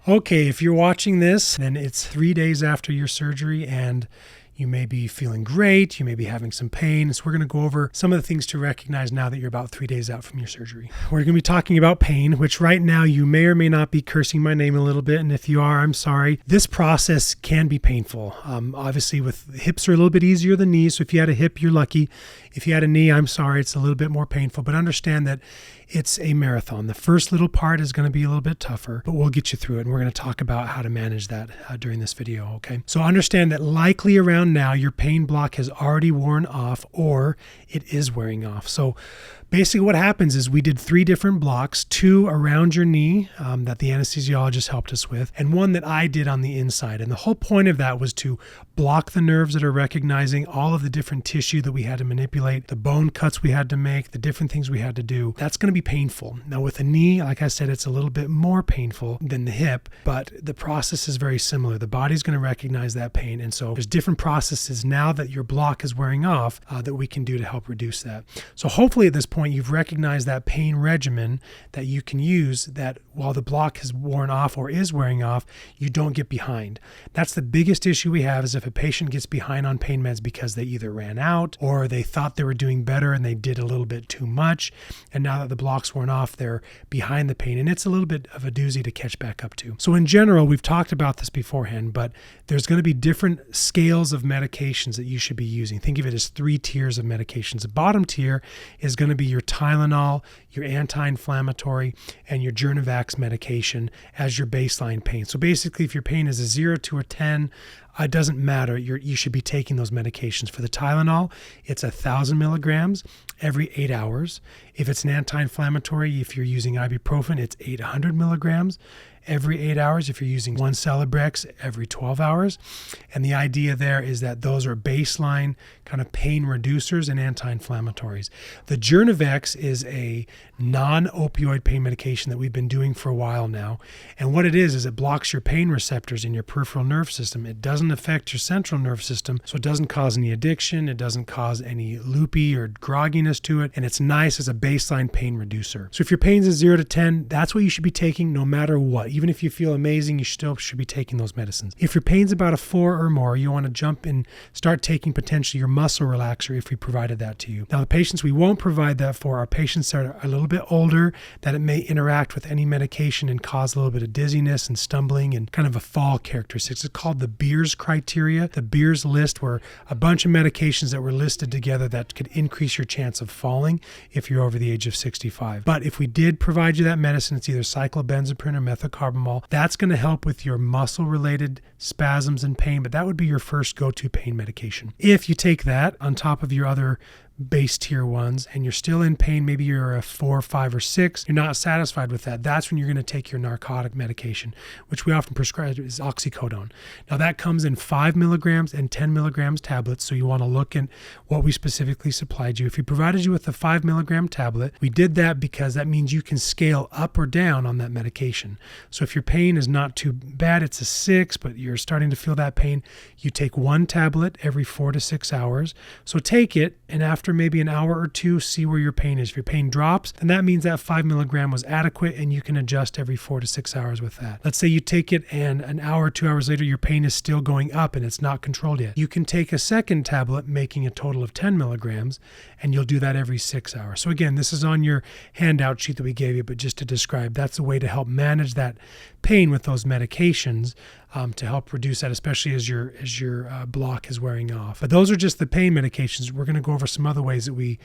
Okay, if you're watching this, then it's 3 days after your surgery and you may be feeling great, you may be having some pain. So we're going to go over some of the things to recognize now that you're about 3 days out from your surgery. We're going to be talking about pain, which right now you may or may not be cursing my name a little bit. And if you are, I'm sorry. This process can be painful. Obviously, with hips are a little bit easier than knees. So if you had a hip, you're lucky. If you had a knee, I'm sorry, it's a little bit more painful. But understand that it's a marathon. The first little part is going to be a little bit tougher, but we'll get you through it. And we're going to talk about how to manage that during this video, okay? So understand that likely around now, your pain block has already worn off or it is wearing off. So basically what happens is we did 3 different blocks, 2 around your knee that the anesthesiologist helped us with, and 1 that I did on the inside. And the whole point of that was to block the nerves that are recognizing all of the different tissue that we had to manipulate, the bone cuts we had to make, the different things we had to do. That's going to be painful. Now with the knee, like I said, it's a little bit more painful than the hip, but the process is very similar. The body's going to recognize that pain. And so there's different processes now that your block is wearing off that we can do to help reduce that. So hopefully at this point, you've recognized that pain regimen that you can use that while the block has worn off or is wearing off, you don't get behind. That's the biggest issue we have is if a patient gets behind on pain meds because they either ran out or they thought they were doing better and they did a little bit too much. And now that the block's worn off, they're behind the pain. And it's a little bit of a doozy to catch back up to. So in general, we've talked about this beforehand, but there's going to be different scales of medications that you should be using. Think of it as 3 tiers of medications. The bottom tier is going to be your Tylenol, your anti-inflammatory, and your Journevax medication as your baseline pain. So basically, if your pain is a 0 to a 10, it doesn't matter. You should be taking those medications. For the Tylenol, it's 1,000 milligrams every 8 hours. If it's an anti-inflammatory, if you're using ibuprofen, it's 800 milligrams every 8 hours. If you're using 1 Celebrex every 12 hours. And the idea there is that those are baseline kind of pain reducers and anti-inflammatories. The Journevax is a non-opioid pain medication that we've been doing for a while now. And what it is it blocks your pain receptors in your peripheral nerve system. It doesn't affect your central nerve system, so it doesn't cause any addiction. It doesn't cause any loopy or grogginess to it. And it's nice as a baseline pain reducer. So if your pain's a 0 to 10, that's what you should be taking no matter what. Even if you feel amazing, you still should be taking those medicines. If your pain's about a 4 or more, you want to jump and start taking potentially your muscle relaxer if we provided that to you. Now, the patients we won't provide that for are patients that are a little bit older, that it may interact with any medication and cause a little bit of dizziness and stumbling and kind of a fall characteristics. It's called the Beers criteria, the Beers list, where a bunch of medications that were listed together that could increase your chance of falling if you're over the age of 65. But if we did provide you that medicine, it's either cyclobenzaprine or methocarbamol. That's going to help with your muscle-related spasms and pain, but that would be your first go-to pain medication. If you take that on top of your other base tier ones and you're still in pain, maybe you're a 4, 5, or 6, you're not satisfied with that, that's when you're going to take your narcotic medication, which we often prescribe is oxycodone. Now that comes in 5 milligrams and 10 milligrams tablets, so you want to look at what we specifically supplied you. If we provided you with a 5 milligram tablet, we did that because that means you can scale up or down on that medication. So if your pain is not too bad, it's a 6, but you're starting to feel that pain, you take 1 tablet every 4 to 6 hours. So take it, and after maybe an hour or 2, see where your pain is. If your pain drops, then that means that 5 milligram was adequate and you can adjust every 4 to 6 hours with that. Let's say you take it and an hour or 2 hours later, your pain is still going up and it's not controlled yet. You can take a second tablet, making a total of 10 milligrams, and you'll do that every 6 hours. So again, this is on your handout sheet that we gave you, but just to describe, that's a way to help manage that pain with those medications to help reduce that, especially as your block is wearing off. But those are just the pain medications. We're going to go over some other ways that we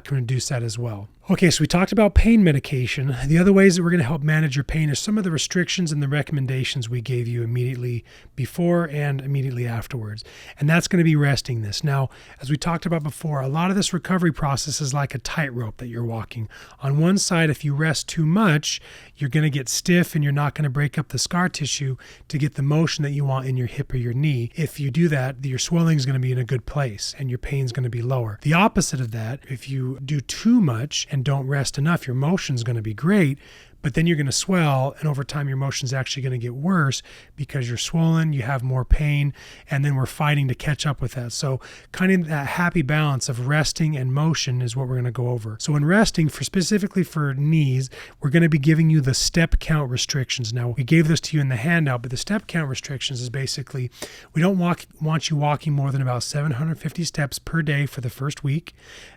can reduce that as well. Okay, so we talked about pain medication. The other ways that we're going to help manage your pain is some of the restrictions and the recommendations we gave you immediately before and immediately afterwards. And that's going to be resting this. Now, as we talked about before, a lot of this recovery process is like a tightrope that you're walking. On one side, if you rest too much, you're going to get stiff and you're not going to break up the scar tissue to get the motion that you want in your hip or your knee. If you do that, your swelling is going to be in a good place and your pain is going to be lower. The opposite of that, if you do too much and don't rest enough, your motion is going to be great, but then you're going to swell, and over time your motion is actually going to get worse because you're swollen, you have more pain, and then we're fighting to catch up with that. So kind of that happy balance of resting and motion is what we're going to go over. So in resting, specifically for knees, we're going to be giving you the step count restrictions. Now, we gave this to you in the handout, but the step count restrictions is basically we don't want you walking more than about 750 steps per day for the first week.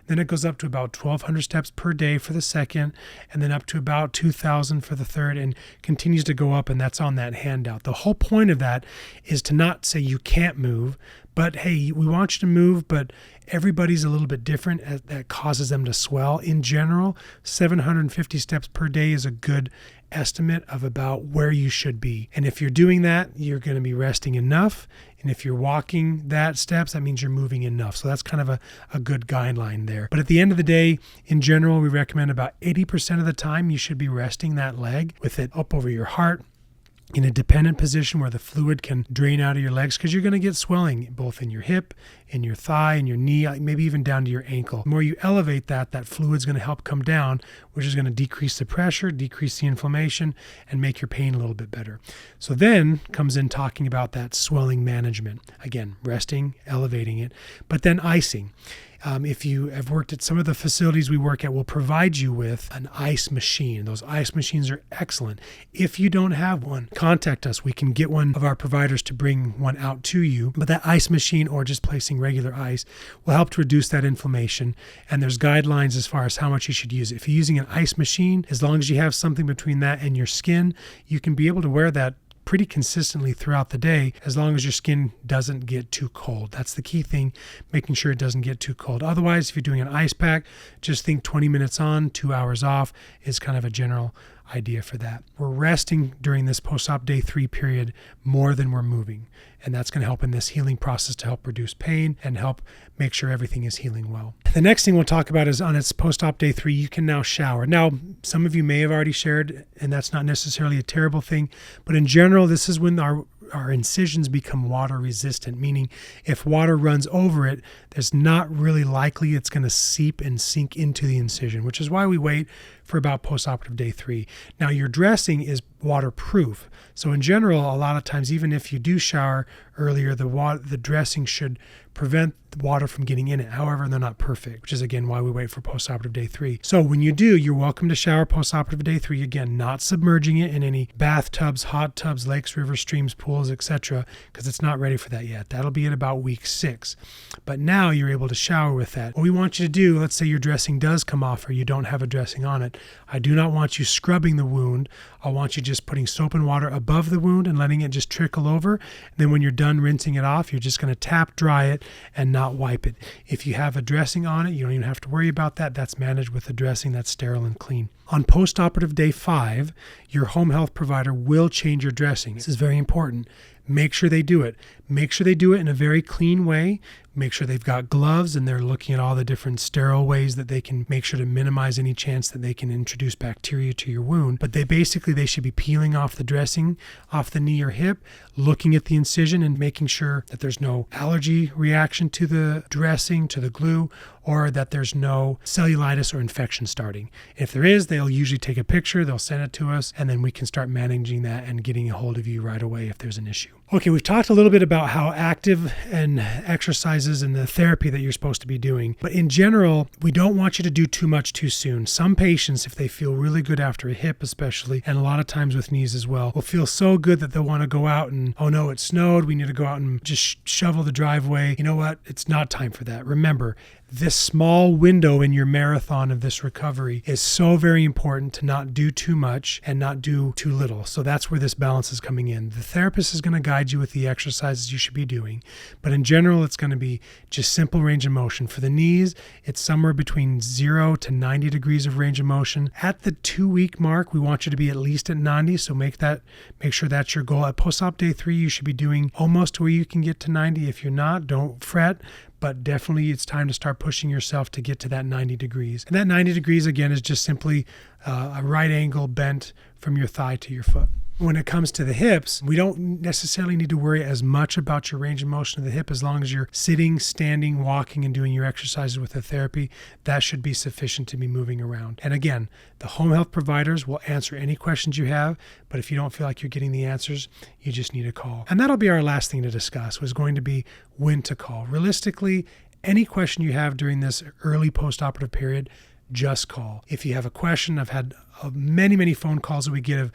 Then it goes up to about 1,200 steps per day for the second, and then up to about 2,000 for the third, and continues to go up, and that's on that handout. The whole point of that is to not say you can't move, but hey, we want you to move, but everybody's a little bit different. That causes them to swell. In general, 750 steps per day is a good estimate of about where you should be. And if you're doing that, you're going to be resting enough. And if you're walking that steps, that means you're moving enough. So that's kind of a good guideline there. But at the end of the day, in general, we recommend about 80% of the time you should be resting that leg with it up over your heart, in a dependent position where the fluid can drain out of your legs, because you're going to get swelling both in your hip, in your thigh, in your knee, maybe even down to your ankle. The more you elevate that fluid's going to help come down, which is going to decrease the pressure, decrease the inflammation, and make your pain a little bit better. So then comes in talking about that swelling management. Again, resting, elevating it, but then icing. If you have worked at some of the facilities we work at, we'll provide you with an ice machine. Those ice machines are excellent. If you don't have one, contact us. We can get one of our providers to bring one out to you. But that ice machine, or just placing regular ice, will help to reduce that inflammation. And there's guidelines as far as how much you should use it. If you're using an ice machine, as long as you have something between that and your skin, you can be able to wear that pretty consistently throughout the day, as long as your skin doesn't get too cold. That's the key thing, making sure it doesn't get too cold. Otherwise, if you're doing an ice pack, just think 20 minutes on, 2 hours off is kind of a general idea for that. We're resting during this post-op day 3 period more than we're moving. And that's going to help in this healing process to help reduce pain and help make sure everything is healing well. The next thing we'll talk about is on its post-op day 3, you can now shower. Now, some of you may have already shared, and that's not necessarily a terrible thing, but in general, this is when our incisions become water resistant, meaning if water runs over it, there's not really likely it's going to seep and sink into the incision, which is why we wait for about post-operative day 3. Now, your dressing is waterproof. So in general, a lot of times, even if you do shower earlier, the dressing should prevent the water from getting in it. However, they're not perfect, which is again why we wait for post-operative day 3. So when you do, you're welcome to shower post-operative day 3. Again, not submerging it in any bathtubs, hot tubs, lakes, rivers, streams, pools, etc., because it's not ready for that yet. That'll be at about week 6. But now you're able to shower with that. What we want you to do, let's say your dressing does come off or you don't have a dressing on it, I do not want you scrubbing the wound. I want you just putting soap and water above the wound and letting it just trickle over. And then when you're done rinsing it off, you're just going to tap dry it and not wipe it. If you have a dressing on it, you don't even have to worry about that. That's managed with a dressing that's sterile and clean. On post-operative day 5, your home health provider will change your dressing. This is very important. Make sure they do it. Make sure they do it in a very clean way. Make sure they've got gloves and they're looking at all the different sterile ways that they can make sure to minimize any chance that they can introduce bacteria to your wound. But they should be peeling off the dressing off the knee or hip, looking at the incision and making sure that there's no allergy reaction to the dressing, to the glue, or that there's no cellulitis or infection starting. If there is, they'll usually take a picture, they'll send it to us, and then we can start managing that and getting a hold of you right away if there's an issue. Okay, we've talked a little bit about how active and exercises and the therapy that you're supposed to be doing. But in general, we don't want you to do too much too soon. Some patients, if they feel really good after a hip especially, and a lot of times with knees as well, will feel so good that they'll want to go out and, oh no, it snowed, we need to go out and just shovel the driveway. You know what? It's not time for that. Remember, this small window in your marathon of this recovery is so very important to not do too much and not do too little. So that's where this balance is coming in. The therapist is going to guide you with the exercises you should be doing. But in general, it's going to be just simple range of motion. For the knees, it's somewhere between 0 to 90 degrees of range of motion. At the 2-week mark, we want you to be at least at 90. So make sure that's your goal. At post-op day 3, you should be doing almost where you can get to 90. If you're not, don't fret. But definitely it's time to start pushing yourself to get to that 90 degrees. And that 90 degrees, again, is just simply a right angle bent from your thigh to your foot. When it comes to the hips, we don't necessarily need to worry as much about your range of motion of the hip as long as you're sitting, standing, walking, and doing your exercises with the therapy. That should be sufficient to be moving around. And again, the home health providers will answer any questions you have, but if you don't feel like you're getting the answers, you just need a call. And that'll be our last thing to discuss, was going to be when to call. Realistically, any question you have during this early post-operative period, just call. If you have a question, I've had many phone calls that we get of,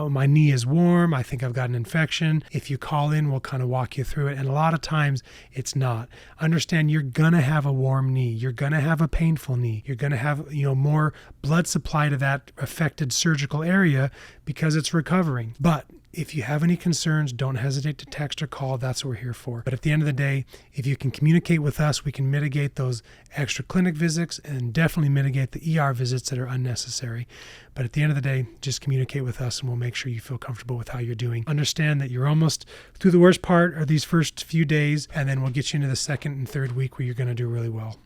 my knee is warm, I think I've got an infection. If you call in, we'll kind of walk you through it. And a lot of times it's not. Understand, you're going to have a warm knee. You're going to have a painful knee. You're going to have, more blood supply to that affected surgical area because it's recovering. But if you have any concerns, don't hesitate to text or call. That's what we're here for. But at the end of the day, if you can communicate with us, we can mitigate those extra clinic visits and definitely mitigate the ER visits that are unnecessary. But at the end of the day, just communicate with us and we'll make sure you feel comfortable with how you're doing. Understand that you're almost through the worst part of these first few days, and then we'll get you into the second and third week where you're going to do really well.